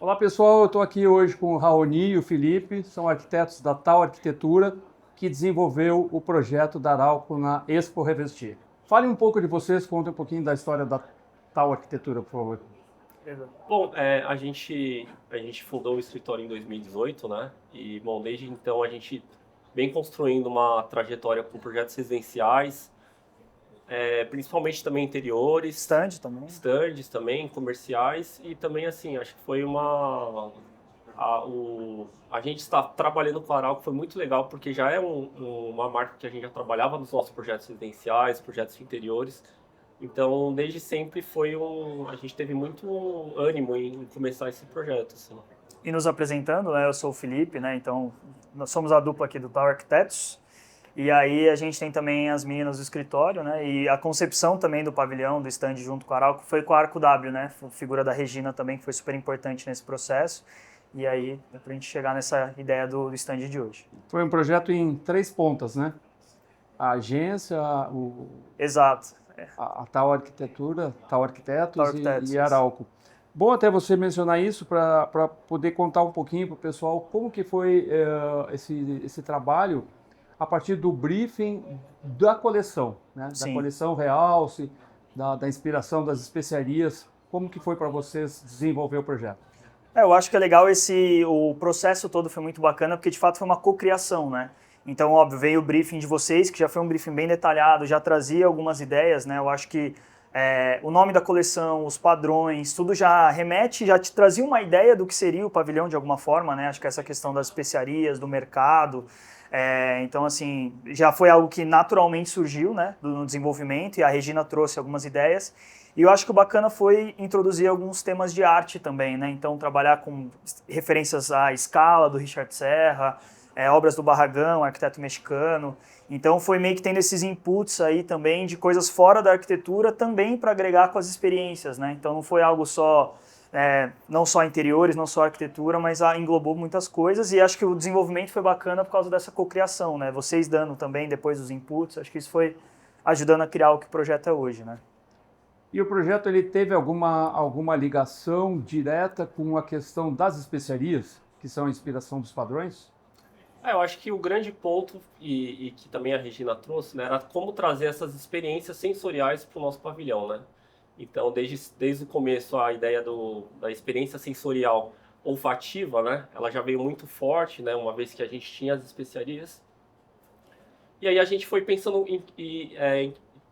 Olá pessoal, eu estou aqui hoje com o Raoni e o Felipe, são arquitetos da Tal Arquitetura, que desenvolveu o projeto da Arauco na Expo Revestir. Fale um pouco de vocês, conte um pouquinho da história da Tal Arquitetura, por favor. Bom, a gente fundou o escritório em 2018, né? E, bom, desde então a gente vem construindo uma trajetória com projetos residenciais, principalmente também interiores, Stand também. stands também, comerciais e também, assim, acho que foi a gente está trabalhando com a Arauco foi muito legal porque já é uma marca que a gente já trabalhava nos nossos projetos residenciais, projetos interiores. Então, desde sempre a gente teve muito ânimo em começar esse projeto, assim. E nos apresentando, né, eu sou o Felipe, né, então nós somos a dupla aqui do Tower Arquitetos, e aí a gente tem também as meninas do escritório, né, e a concepção também do pavilhão, do stand junto com a Arauco foi com a Arco W, né, figura da Regina também, que foi super importante nesse processo, e aí é pra gente chegar nessa ideia do stand de hoje. Foi um projeto em 3 pontas, né? A agência, Exato. a Tal Arquitetura, Tal Arquitetos, Tal Arquitetos, e Arauco. Bom até você mencionar isso para poder contar um pouquinho para o pessoal como que foi esse trabalho a partir do briefing da coleção, né? Da coleção Realce, da inspiração das especiarias. Como que foi para vocês desenvolver o projeto? Eu acho que é legal o processo todo foi muito bacana, porque de fato foi uma cocriação, né? Então, óbvio, veio o briefing de vocês, que já foi um briefing bem detalhado, já trazia algumas ideias, né? Eu acho que o nome da coleção, os padrões, tudo já remete, já te trazia uma ideia do que seria o pavilhão de alguma forma, né? Acho que essa questão das especiarias, do mercado. Então, assim, já foi algo que naturalmente surgiu, né? No desenvolvimento, e a Regina trouxe algumas ideias. E eu acho que o bacana foi introduzir alguns temas de arte também, né? Então, trabalhar com referências à escala do Richard Serra, obras do Barragão, arquiteto mexicano. Então, foi meio que tendo esses inputs aí também de coisas fora da arquitetura também para agregar com as experiências, né? Então, não foi algo só, não só interiores, não só arquitetura, mas englobou muitas coisas e acho que o desenvolvimento foi bacana por causa dessa cocriação, né? Vocês dando também depois os inputs, acho que isso foi ajudando a criar o que o projeto é hoje, né? E o projeto ele teve alguma ligação direta com a questão das especiarias, que são a inspiração dos padrões? Eu acho que o grande ponto, e que também a Regina trouxe, né, era como trazer essas experiências sensoriais para o nosso pavilhão, né? Então, desde o começo, a ideia da experiência sensorial olfativa, né, ela já veio muito forte, né, uma vez que a gente tinha as especiarias. E aí a gente foi pensando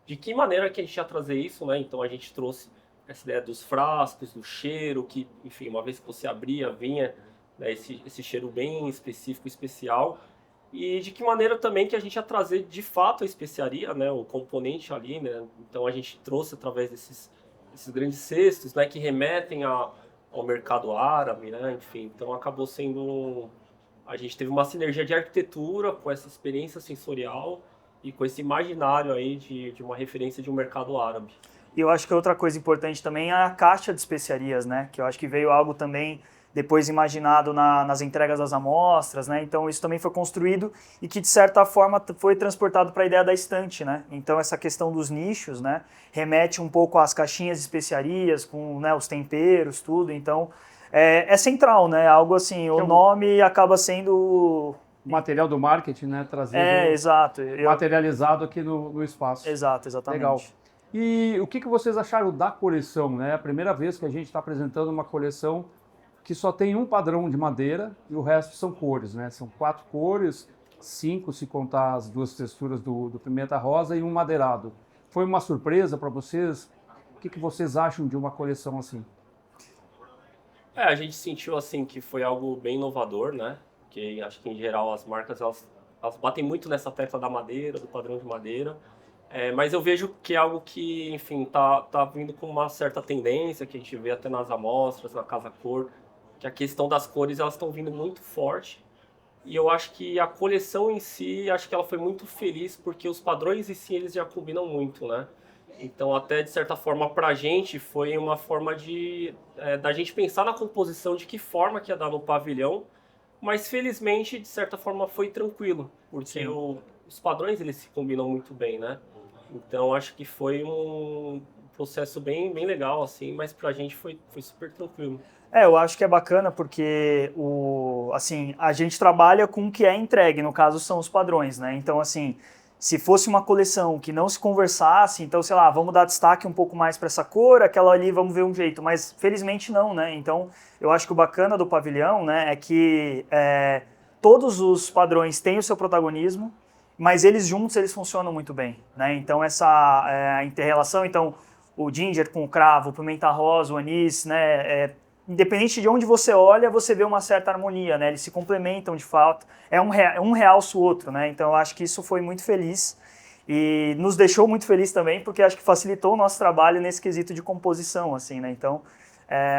de que maneira que a gente ia trazer isso, né? Então a gente trouxe essa ideia dos frascos, do cheiro, que, enfim, uma vez que você abria, vinha, né, esse cheiro bem específico, especial. E de que maneira também que a gente ia trazer de fato a especiaria, né? O componente ali, né? Então a gente trouxe através desses grandes cestos, né? Que remetem ao mercado árabe, né? Enfim, então acabou sendo a gente teve uma sinergia de arquitetura com essa experiência sensorial e com esse imaginário aí de uma referência de um mercado árabe. E eu acho que outra coisa importante também é a caixa de especiarias, né? Que eu acho que veio algo também depois imaginado nas entregas das amostras, né? Então isso também foi construído e que de certa forma foi transportado para a ideia da estante, né? Então essa questão dos nichos, né? Remete um pouco às caixinhas de especiarias com, né, os temperos, tudo. Então é central, né? Algo assim, o nome acaba sendo o material do marketing, né? Trazido, exato. Materializado aqui no espaço. Exato, exatamente. Legal. E o que vocês acharam da coleção, né? É a primeira vez que a gente está apresentando uma coleção que só tem um padrão de madeira e o resto são cores, né? São 4 cores, 5 se contar as 2 texturas do pimenta rosa e um madeirado. Foi uma surpresa para vocês? O que vocês acham de uma coleção assim? A gente sentiu assim que foi algo bem inovador, né? Porque acho que em geral as marcas elas batem muito nessa tecla da madeira, do padrão de madeira. Mas eu vejo que é algo que, enfim, tá vindo com uma certa tendência que a gente vê até nas amostras, na Casa Cor, que a questão das cores elas estão vindo muito forte. E eu acho que a coleção em si, acho que ela foi muito feliz porque os padrões em si eles já combinam muito, né? Então, até de certa forma, pra gente, foi uma forma da gente pensar na composição de que forma que ia dar no pavilhão, mas felizmente, de certa forma, foi tranquilo, porque os padrões eles se combinam muito bem, né? Então, acho que foi um processo bem legal, assim, mas pra gente foi super tranquilo. Eu acho que é bacana porque assim, a gente trabalha com o que é entregue, no caso são os padrões, né? Então, assim, se fosse uma coleção que não se conversasse, então, sei lá, vamos dar destaque um pouco mais para essa cor, aquela ali vamos ver um jeito, mas felizmente não, né? Então, eu acho que o bacana do pavilhão, né, é que todos os padrões têm o seu protagonismo, mas eles juntos eles funcionam muito bem, né? Então, essa inter-relação, então, o ginger com o cravo, o pimenta rosa, o anis, né, independente de onde você olha, você vê uma certa harmonia, né? Eles se complementam de fato. Um realça o outro, né? Então eu acho que isso foi muito feliz e nos deixou muito feliz também, porque acho que facilitou o nosso trabalho nesse quesito de composição, assim, né? Então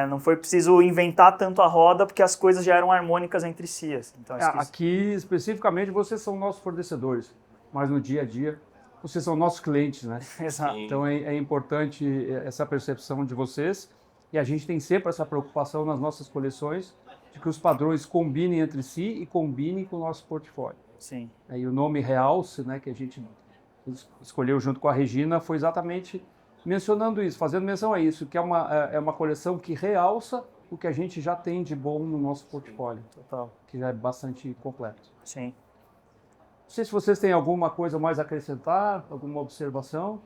não foi preciso inventar tanto a roda, porque as coisas já eram harmônicas entre si. Assim. Então, acho que aqui especificamente vocês são nossos fornecedores, mas no dia a dia vocês são nossos clientes, né? Exato. Então é importante essa percepção de vocês. E a gente tem sempre essa preocupação nas nossas coleções de que os padrões combinem entre si e combinem com o nosso portfólio. Sim. E o nome Realce, né, que a gente escolheu junto com a Regina, foi exatamente mencionando isso, fazendo menção a isso, que é uma coleção que realça o que a gente já tem de bom no nosso portfólio. Total. Que já é bastante completo. Sim. Não sei se vocês têm alguma coisa mais a acrescentar, alguma observação.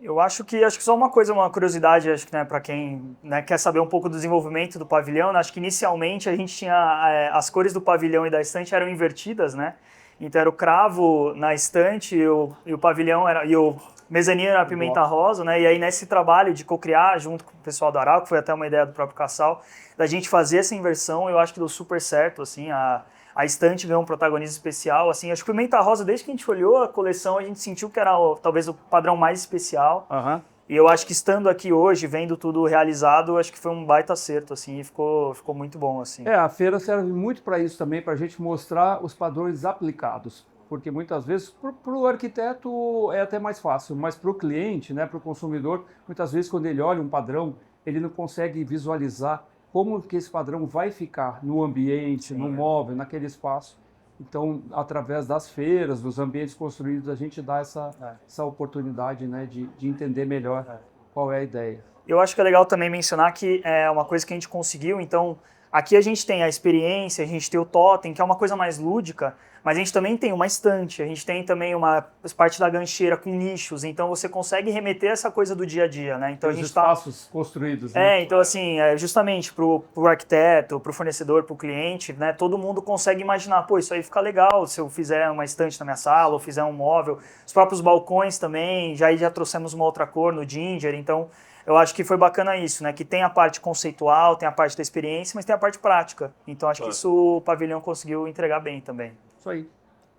Eu acho que só uma curiosidade, acho que, né, para quem, né, quer saber um pouco do desenvolvimento do pavilhão, né, acho que inicialmente a gente tinha as cores do pavilhão e da estante eram invertidas, né? Então era o cravo na estante e o pavilhão e o mezanino era a pimenta rosa, né? E aí nesse trabalho de co-criar junto com o pessoal do Arauco, foi até uma ideia do próprio Cassal, da gente fazer essa inversão, eu acho que deu super certo, assim, a estante ganhou um protagonismo especial, assim, acho que o Pimenta Rosa, desde que a gente olhou a coleção, a gente sentiu que era talvez o padrão mais especial. Uhum. E eu acho que estando aqui hoje, vendo tudo realizado, acho que foi um baita acerto, assim, e ficou muito bom, assim. A feira serve muito para isso também, para a gente mostrar os padrões aplicados, porque muitas vezes para o arquiteto é até mais fácil, mas para o cliente, né, para o consumidor, muitas vezes quando ele olha um padrão, ele não consegue visualizar como que esse padrão vai ficar no ambiente, no móvel, naquele espaço. Então, através das feiras, dos ambientes construídos, a gente dá essa oportunidade, né, de entender melhor qual é a ideia. Eu acho que é legal também mencionar que é uma coisa que a gente conseguiu, então aqui a gente tem a experiência, a gente tem o totem, que é uma coisa mais lúdica, mas a gente também tem uma estante, a gente tem também uma parte da gancheira com nichos, então você consegue remeter essa coisa do dia a dia, né? Então os espaços construídos, né? Então assim, justamente pro arquiteto, pro fornecedor, pro cliente, né? Todo mundo consegue imaginar, pô, isso aí fica legal se eu fizer uma estante na minha sala, ou fizer um móvel. Os próprios balcões também, já trouxemos uma outra cor no Ginger, então eu acho que foi bacana isso, né? Que tem a parte conceitual, tem a parte da experiência, mas tem a parte prática. Então acho que isso o pavilhão conseguiu entregar bem também. Isso aí.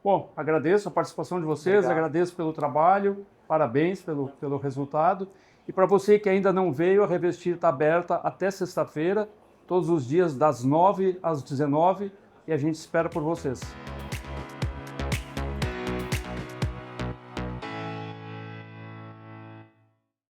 Bom, agradeço a participação de vocês, agradeço pelo trabalho, parabéns pelo resultado. E para você que ainda não veio, a Revestir está aberta até sexta-feira, todos os dias das 9 às 19, e a gente espera por vocês.